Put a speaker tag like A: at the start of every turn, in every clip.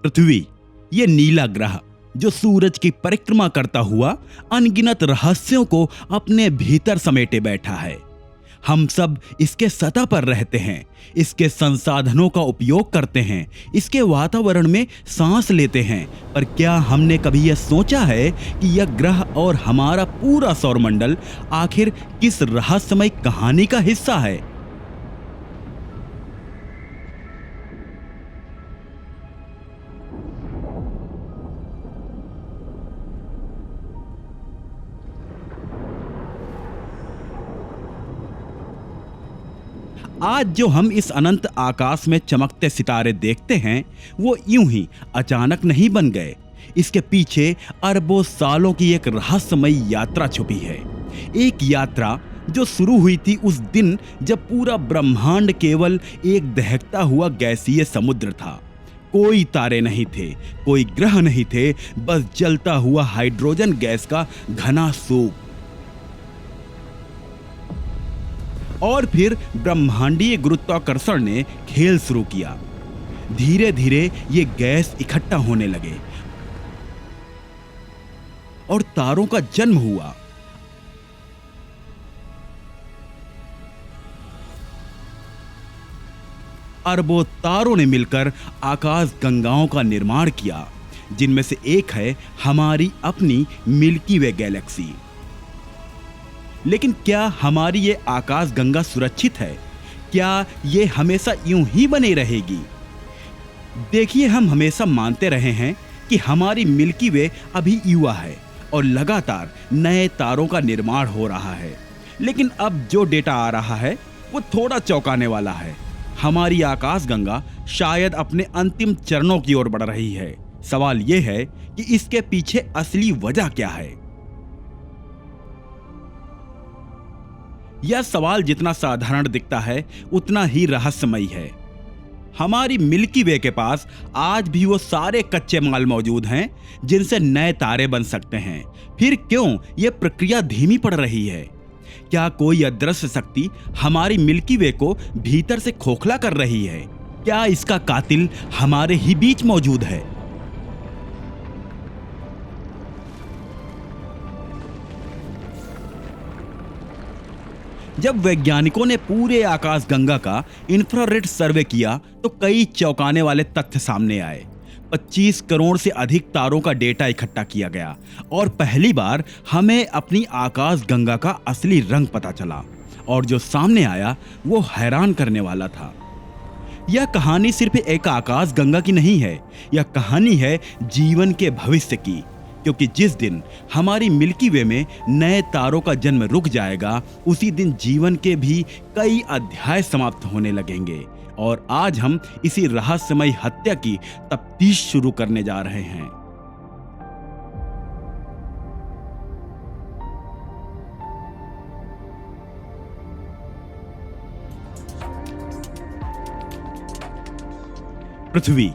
A: पृथ्वी, ये नीला ग्रह जो सूरज की परिक्रमा करता हुआ अनगिनत रहस्यों को अपने भीतर समेटे बैठा है। हम सब इसके सतह पर रहते हैं, इसके संसाधनों का उपयोग करते हैं, इसके वातावरण में सांस लेते हैं। पर क्या हमने कभी यह सोचा है कि यह ग्रह और हमारा पूरा सौरमंडल आखिर किस रहस्यमय कहानी का हिस्सा है? आज जो हम इस अनंत आकाश में चमकते सितारे देखते हैं, वो यूं ही अचानक नहीं बन गए। इसके पीछे अरबों सालों की एक रहस्यमयी यात्रा छुपी है। एक यात्रा जो शुरू हुई थी उस दिन जब पूरा ब्रह्मांड केवल एक दहकता हुआ गैसीय समुद्र था। कोई तारे नहीं थे, कोई ग्रह नहीं थे, बस जलता हुआ हाइड्रोजन गैस का घना सूप। और फिर ब्रह्मांडीय गुरुत्वाकर्षण ने खेल शुरू किया। धीरे धीरे ये गैस इकट्ठा होने लगे और तारों का जन्म हुआ। अरबों तारों ने मिलकर आकाश गंगाओं का निर्माण किया, जिनमें से एक है हमारी अपनी मिल्की वे गैलेक्सी। लेकिन क्या हमारी ये आकाश गंगा सुरक्षित है? क्या ये हमेशा यूं ही बनी रहेगी? देखिए, हम हमेशा मानते रहे हैं कि हमारी मिल्की वे अभी युवा है और लगातार नए तारों का निर्माण हो रहा है। लेकिन अब जो डेटा आ रहा है वो थोड़ा चौंकाने वाला है। हमारी आकाश गंगा शायद अपने अंतिम चरणों की ओर बढ़ रही है। सवाल यह है कि इसके पीछे असली वजह क्या है? यह सवाल जितना साधारण दिखता है उतना ही रहस्यमयी है। हमारी मिल्की वे के पास आज भी वो सारे कच्चे माल मौजूद हैं जिनसे नए तारे बन सकते हैं। फिर क्यों यह प्रक्रिया धीमी पड़ रही है? क्या कोई अदृश्य शक्ति हमारी मिल्की वे को भीतर से खोखला कर रही है? क्या इसका कातिल हमारे ही बीच मौजूद है? जब वैज्ञानिकों ने पूरे आकाशगंगा का इंफ्रारेड सर्वे किया तो कई चौंकाने वाले तथ्य सामने आए। 25 करोड़ से अधिक तारों का डेटा इकट्ठा किया गया और पहली बार हमें अपनी आकाशगंगा का असली रंग पता चला। और जो सामने आया वो हैरान करने वाला था। यह कहानी सिर्फ एक आकाशगंगा की नहीं है, यह कहानी है जीवन के भविष्य की। क्योंकि जिस दिन हमारी मिल्की वे में नए तारों का जन्म रुक जाएगा, उसी दिन जीवन के भी कई अध्याय समाप्त होने लगेंगे। और आज हम इसी रहस्यमयी हत्या की तफ्तीश शुरू करने जा रहे हैं। पृथ्वी,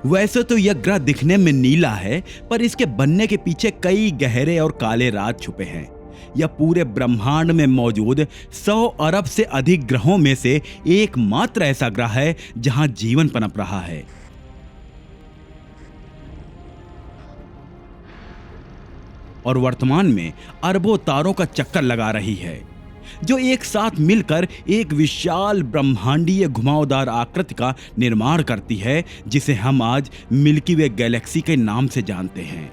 A: वैसे तो यह ग्रह दिखने में नीला है, पर इसके बनने के पीछे कई गहरे और काले राज छुपे हैं। यह पूरे ब्रह्मांड में मौजूद 100 अरब से अधिक ग्रहों में से एकमात्र ऐसा ग्रह है जहां जीवन पनप रहा है। और वर्तमान में अरबों तारों का चक्कर लगा रही है, जो एक साथ मिलकर एक विशाल ब्रह्मांडीय घुमावदार आकृति का निर्माण करती है, जिसे हम आज मिल्की वे गैलेक्सी के नाम से जानते हैं।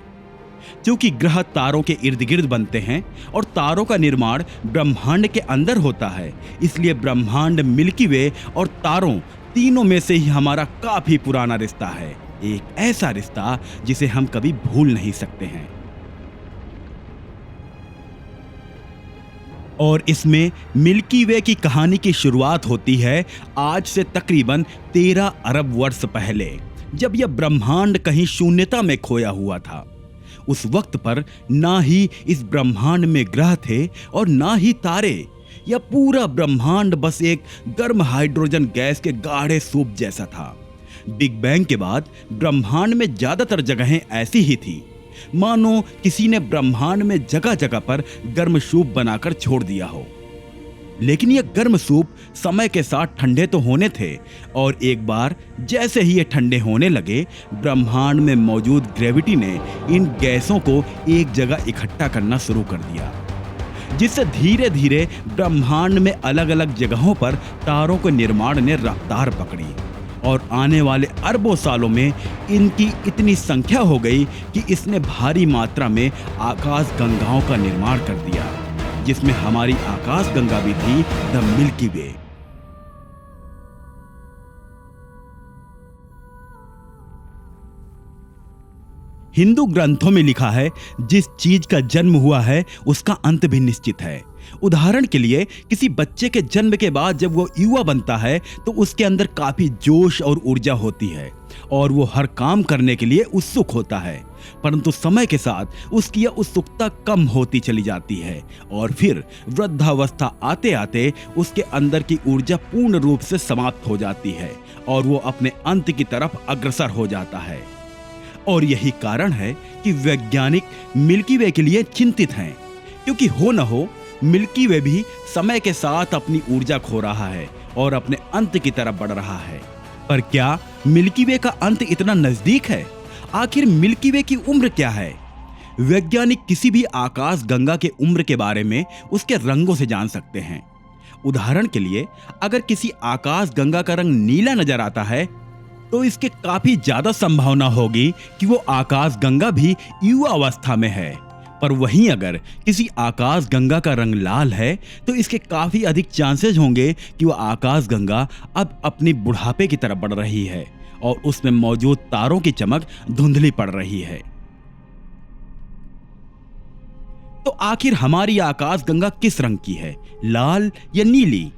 A: क्योंकि ग्रह तारों के इर्द गिर्द बनते हैं और तारों का निर्माण ब्रह्मांड के अंदर होता है, इसलिए ब्रह्मांड, मिल्की वे और तारों तीनों में से ही हमारा काफी पुराना रिश्ता है। एक ऐसा रिश्ता जिसे हम कभी भूल नहीं सकते हैं। और इसमें मिल्की वे की कहानी की शुरुआत होती है आज से तकरीबन 13 अरब वर्ष पहले, जब यह ब्रह्मांड कहीं शून्यता में खोया हुआ था। उस वक्त पर ना ही इस ब्रह्मांड में ग्रह थे और ना ही तारे। यह पूरा ब्रह्मांड बस एक गर्म हाइड्रोजन गैस के गाढ़े सूप जैसा था। बिग बैंग के बाद ब्रह्मांड में ज्यादातर जगहें ऐसी ही थी, मानो किसी ने ब्रह्मांड में जगह जगह पर गर्म सूप बनाकर छोड़ दिया हो। लेकिन ये गर्म सूप समय के साथ ठंडे तो होने थे, और एक बार जैसे ही ये ठंडे होने लगे, ब्रह्मांड में मौजूद ग्रेविटी ने इन गैसों को एक जगह इकट्ठा करना शुरू कर दिया, जिससे धीरे धीरे ब्रह्मांड में अलग अलग जगहों पर तारों के निर्माण ने रफ्तार पकड़ी। और आने वाले अरबों सालों में इनकी इतनी संख्या हो गई कि इसने भारी मात्रा में आकाश गंगाओं का निर्माण कर दिया, जिसमें हमारी आकाश गंगा भी थी, द मिल्की वे। हिंदू ग्रंथों में लिखा है, जिस चीज का जन्म हुआ है उसका अंत भी निश्चित है। उदाहरण के लिए, किसी बच्चे के जन्म के बाद जब वो युवा बनता है तो उसके अंदर काफी जोश और ऊर्जा होती है और वो हर काम करने के लिए उत्सुक होता है, परंतु समय के साथ उसकी यह उत्सुकता कम होती चली जाती है और फिर वृद्धावस्था आते आते उसके अंदर की ऊर्जा पूर्ण रूप से समाप्त हो जाती है और वो अपने अंत की तरफ अग्रसर हो जाता है। और यही कारण है कि वैज्ञानिक मिल्की वे के लिए चिंतित हैं, क्योंकि हो न हो मिल्की वे भी समय के साथ अपनी ऊर्जा खो रहा है और अपने अंत की तरफ बढ़ रहा है। पर क्या मिल्की वे का अंत इतना नजदीक है? आखिर मिल्की वे की उम्र क्या है? वैज्ञानिक किसी भी आकाश गंगा के उम्र के बारे में उसके रंगों से जान सकते हैं। उदाहरण के लिए, अगर किसी आकाश गंगा का रंग नीला नजर आता है तो इसके काफी ज्यादा संभावना होगी कि वो आकाश गंगा भी युवा अवस्था में है। पर वहीं अगर किसी आकाश गंगा का रंग लाल है तो इसके काफी अधिक चांसेस होंगे कि वो आकाश गंगा अब अपनी बुढ़ापे की तरफ बढ़ रही है और उसमें मौजूद तारों की चमक धुंधली पड़ रही है। तो आखिर हमारी आकाश गंगा किस रंग की है, लाल या नीली?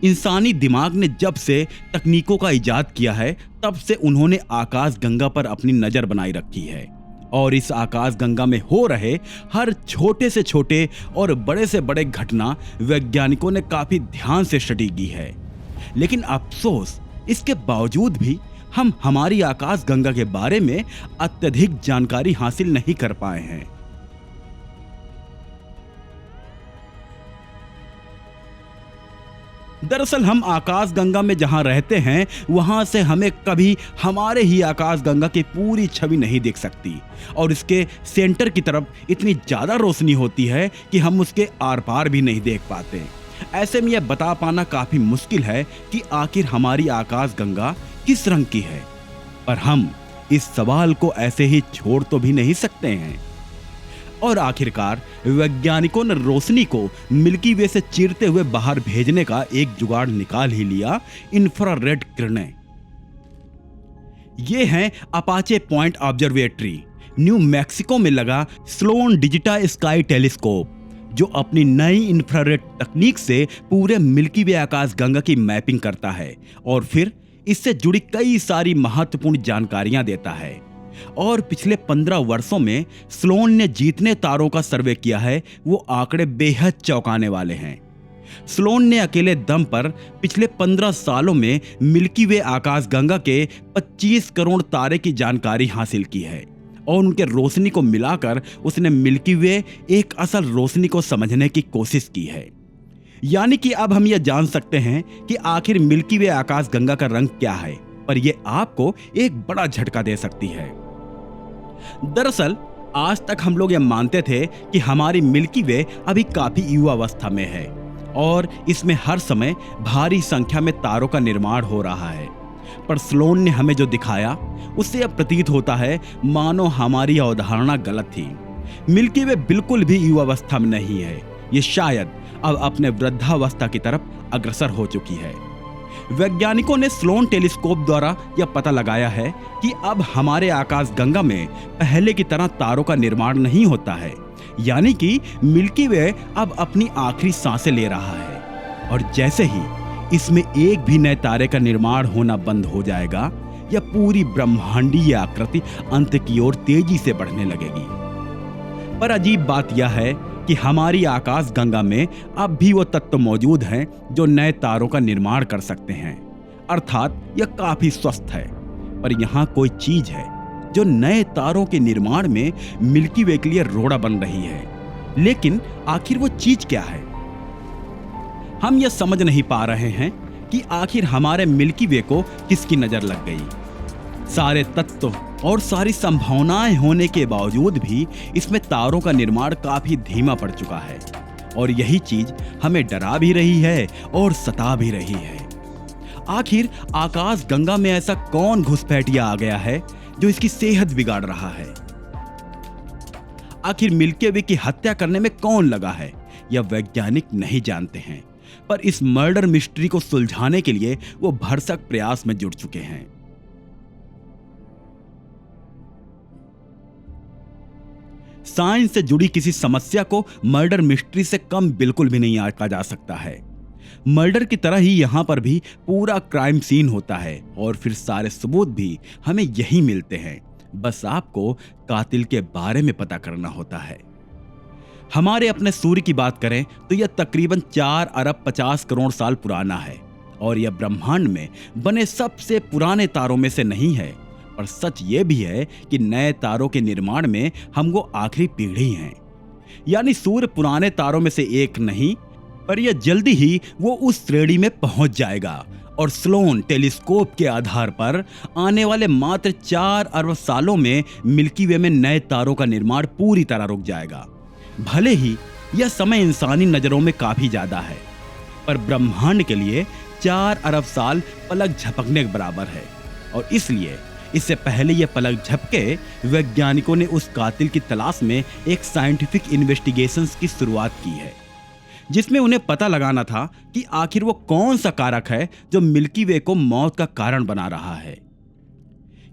A: इंसानी दिमाग ने जब से तकनीकों का इजाद किया है तब से उन्होंने आकाश गंगा पर अपनी नजर बनाई रखी है और इस आकाश गंगा में हो रहे हर छोटे से छोटे और बड़े से बड़े घटना वैज्ञानिकों ने काफी ध्यान से स्टडी की है। लेकिन अफसोस, इसके बावजूद भी हम हमारी आकाश गंगा के बारे में अत्यधिक जानकारी हासिल नहीं कर पाए हैं। दरअसल हम आकाश गंगा में जहां रहते हैं वहां से हमें कभी हमारे ही आकाश गंगा की पूरी छवि नहीं दिख सकती और इसके सेंटर की तरफ इतनी ज्यादा रोशनी होती है कि हम उसके आर पार भी नहीं देख पाते। ऐसे में यह बता पाना काफी मुश्किल है कि आखिर हमारी आकाश गंगा किस रंग की है। पर हम इस सवाल को ऐसे ही छोड़ तो भी नहीं सकते हैं। और आखिरकार वैज्ञानिकों ने रोशनी को मिल्की वे से चीरते हुए बाहर भेजने का एक जुगाड़ निकाल ही लिया, इंफ्रारेड किरणें। ये हैं Apache point observatory, new Mexico में लगा स्लोन डिजिटा स्काई टेलीस्कोप, जो अपनी नई इंफ्रारेड तकनीक से पूरे मिल्की वे आकाश गंगा की मैपिंग करता है और फिर इससे जुड़ी कई सारी महत्वपूर्ण जानकारियां देता है। और पिछले 15 वर्षों में स्लोन ने जितने तारों का सर्वे किया है वो आंकड़े बेहद चौंकाने वाले हैं। स्लोन ने अकेले दम पर पिछले 15 सालों में मिल्की वे आकाश गंगा के 25 करोड़ तारे की जानकारी हासिल की है और उनके रोशनी को मिलाकर उसने मिल्की वे एक असल रोशनी को समझने की कोशिश की है। यानी कि अब हम यह जान सकते हैं कि आखिर मिल्की वे आकाश गंगा का रंग क्या है, पर यह आपको एक बड़ा झटका दे सकती है। दरअसल आज तक हम लोग ये मानते थे कि हमारी मिल्की वे अभी काफी युवा अवस्था में है और इसमें हर समय भारी संख्या में तारों का निर्माण हो रहा है। पर स्लोन ने हमें जो दिखाया उससे यह प्रतीत होता है मानो हमारी अवधारणा गलत थी। मिल्की वे बिल्कुल भी युवा अवस्था में नहीं है, ये शायद अब अपने वृद्धावस्था की तरफ अग्रसर हो चुकी है। वैज्ञानिकों ने स्लोन टेलीस्कोप द्वारा यह पता लगाया है कि अब हमारे आकाश गंगा में पहले की तरह तारों का निर्माण नहीं होता है, यानी कि मिल्की वे अब अपनी आखिरी सांसें ले रहा है और जैसे ही इसमें एक भी नए तारे का निर्माण होना बंद हो जाएगा, यह पूरी ब्रह्मांडीय आकृति अंत की ओर तेजी से बढ़ने लगेगी। पर अजीब बात यह है कि हमारी आकाश गंगा में अब भी वो तत्व मौजूद हैं जो नए तारों का निर्माण कर सकते हैं, अर्थात यह काफी स्वस्थ है। पर यहाँ कोई चीज है जो नए तारों के निर्माण में मिल्की वे के लिए रोड़ा बन रही है, लेकिन आखिर वो चीज क्या है? हम यह समझ नहीं पा रहे हैं कि आखिर हमारे मिल्की वे को किसकी नजर लग गई। सारे तत्व और सारी संभावनाएं होने के बावजूद भी इसमें तारों का निर्माण काफी धीमा पड़ चुका है और यही चीज हमें डरा भी रही है और सता भी रही है। आखिर आकाश गंगा में ऐसा कौन घुसपैठिया आ गया है जो इसकी सेहत बिगाड़ रहा है? आखिर मिल्की वे की हत्या करने में कौन लगा है, यह वैज्ञानिक नहीं जानते हैं, पर इस मर्डर मिस्ट्री को सुलझाने के लिए वो भरसक प्रयास में जुट चुके हैं। साइंस से जुड़ी किसी समस्या को मर्डर मिस्ट्री से कम बिल्कुल भी नहीं आंका जा सकता है। मर्डर की तरह ही यहां पर भी पूरा क्राइम सीन होता है और फिर सारे सबूत भी हमें यही मिलते हैं। बस आपको कातिल के बारे में पता करना होता है। हमारे अपने सूर्य की बात करें तो यह तकरीबन 4 अरब 50 करोड़ साल पुराना है और यह ब्रह्मांड में बने सबसे पुराने तारों में से नहीं है। और सच ये भी है कि नए तारों के निर्माण में हम वो आखिरी पीढ़ी हैं। यानी सूर्य पुराने तारों में से एक नहीं, पर यह जल्दी ही वो उस श्रेणी में पहुंच जाएगा और स्लोन टेलीस्कोप के आधार पर आने वाले मात्र 4 अरब सालों में मिल्की वे में नए तारों का निर्माण पूरी तरह रुक जाएगा। भले ही यह समय इंसानी नजरों में काफी ज्यादा है, पर ब्रह्मांड के लिए 4 अरब साल पलक झपकने के बराबर है और इसलिए इससे पहले यह पलक झपके वैज्ञानिकों ने उस कातिल की तलाश में एक साइंटिफिक इन्वेस्टिगेशंस की शुरुआत की है, जिसमें उन्हें पता लगाना था कि आखिर वो कौन सा कारक है जो मिल्की वे को मौत का कारण बना रहा है।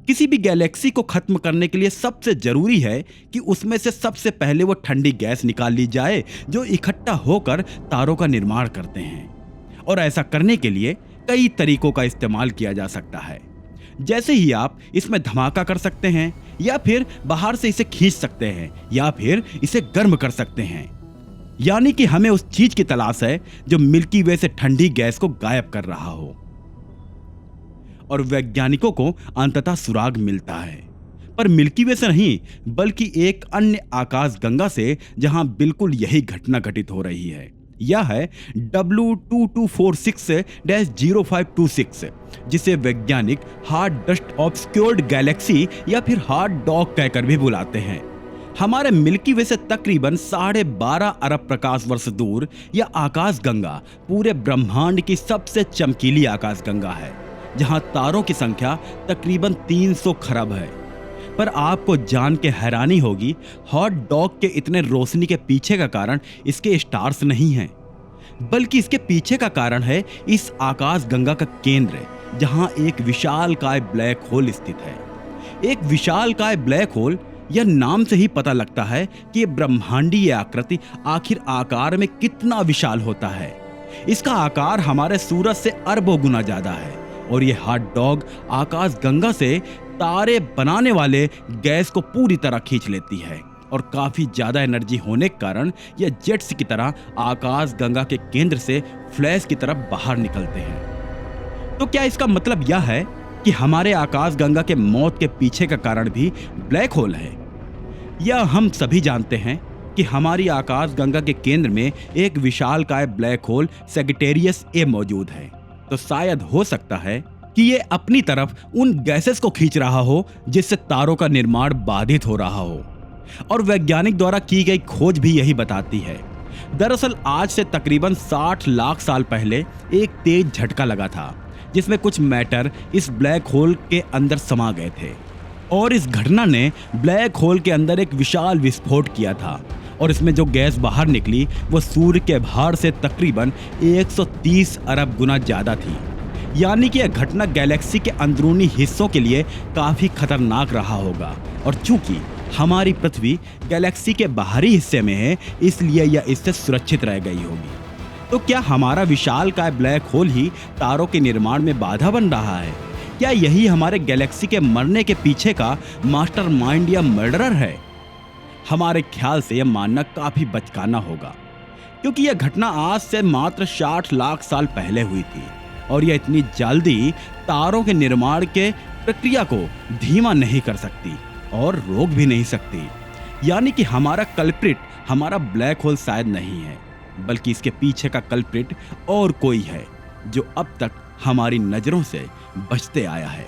A: किसी भी गैलेक्सी को खत्म करने के लिए सबसे जरूरी है कि उसमें से सबसे पहले वो ठंडी गैस निकाल ली जाए जो इकट्ठा होकर तारों का निर्माण करते हैं। और ऐसा करने के लिए कई तरीकों का इस्तेमाल किया जा सकता है। जैसे ही आप इसमें धमाका कर सकते हैं, या फिर बाहर से इसे खींच सकते हैं, या फिर इसे गर्म कर सकते हैं। यानी कि हमें उस चीज की तलाश है जो मिल्की वे से ठंडी गैस को गायब कर रहा हो। और वैज्ञानिकों को अंततः सुराग मिलता है, पर मिल्की वे से नहीं बल्कि एक अन्य आकाश गंगा से, जहां बिल्कुल यही घटना घटित हो रही है। यह है W2246-0526, जिसे वैज्ञानिक हार्ड डस्ट ऑब्सक्योर्ड गैलेक्सी या फिर हार्ड डॉग कहकर भी बुलाते हैं। हमारे मिल्की वे से तकरीबन 12.5 अरब प्रकाश वर्ष दूर यह आकाश गंगा पूरे ब्रह्मांड की सबसे चमकीली आकाश गंगा है, जहां तारों की संख्या तकरीबन 300 खरब है। पर आपको जान के हैरानी होगी, हॉट डॉग के इतने रोशनी के पीछे का कारण इसके स्टार्स नहीं हैं, बल्कि इसके पीछे का कारण है इस आकाश गंगा का केंद्र, जहां एक विशालकाय ब्लैक होल स्थित है। एक विशालकाय ब्लैक होल, यह नाम से ही पता लगता है कि ब्रह्मांडीय आकृति आखिर आकार में कितना विशाल होता है। इसका आकार हमारे सूरज से अरबों गुना ज्यादा है और यह हॉट डॉग आकाश गंगा से तारे बनाने वाले गैस को पूरी तरह खींच लेती है और काफी ज्यादा एनर्जी होने के कारण यह जेट्स की तरह आकाश गंगा के केंद्र से फ्लैश की तरफ बाहर निकलते हैं। तो क्या इसका मतलब यह है कि हमारे आकाश गंगा के मौत के पीछे का कारण भी ब्लैक होल है? यह हम सभी जानते हैं कि हमारी आकाश गंगा के केंद्र में एक विशालकाय ब्लैक होल सैजिटेरियस ए मौजूद है। तो शायद हो सकता है कि ये अपनी तरफ उन गैसेस को खींच रहा हो जिससे तारों का निर्माण बाधित हो रहा हो। और वैज्ञानिक द्वारा की गई खोज भी यही बताती है। दरअसल आज से तकरीबन 60 लाख साल पहले एक तेज झटका लगा था, जिसमें कुछ मैटर इस ब्लैक होल के अंदर समा गए थे और इस घटना ने ब्लैक होल के अंदर एक विशाल विस्फोट किया था और इसमें जो गैस बाहर निकली वो सूर्य के भार से तकरीबन 130 अरब गुना ज्यादा थी। यानी कि यह घटना गैलेक्सी के अंदरूनी हिस्सों के लिए काफी खतरनाक रहा होगा और चूंकि हमारी पृथ्वी गैलेक्सी के बाहरी हिस्से में है, इसलिए यह इससे सुरक्षित रह गई होगी। तो क्या हमारा विशालकाय ब्लैक होल ही तारों के निर्माण में बाधा बन रहा है? क्या यही हमारे गैलेक्सी के मरने के पीछे का मास्टरमाइंड या मर्डरर है? हमारे ख्याल से यह मानना काफी बचकाना होगा, क्योंकि यह घटना आज से मात्र 60 लाख साल पहले हुई थी और यह इतनी जल्दी तारों के निर्माण के प्रक्रिया को धीमा नहीं कर सकती और रोक भी नहीं सकती। यानी कि हमारा कल्प्रिट हमारा ब्लैक होल शायद नहीं है, बल्कि इसके पीछे का कल्प्रिट और कोई है जो अब तक हमारी नजरों से बचते आया है।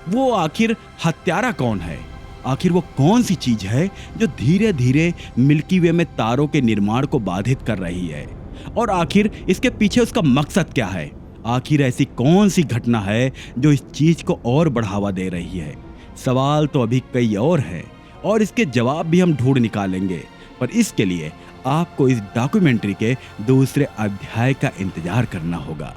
A: वो आखिर हत्यारा कौन है? आखिर वो कौन सी चीज है जो धीरे धीरे मिल्की वे में तारों के निर्माण को बाधित कर रही है? और आखिर इसके पीछे उसका मकसद क्या है? आखिर ऐसी कौन सी घटना है जो इस चीज को और बढ़ावा दे रही है? सवाल तो अभी कई और हैं और इसके जवाब भी हम ढूंढ निकालेंगे, पर इसके लिए आपको इस डॉक्यूमेंट्री के दूसरे अध्याय का इंतजार करना होगा।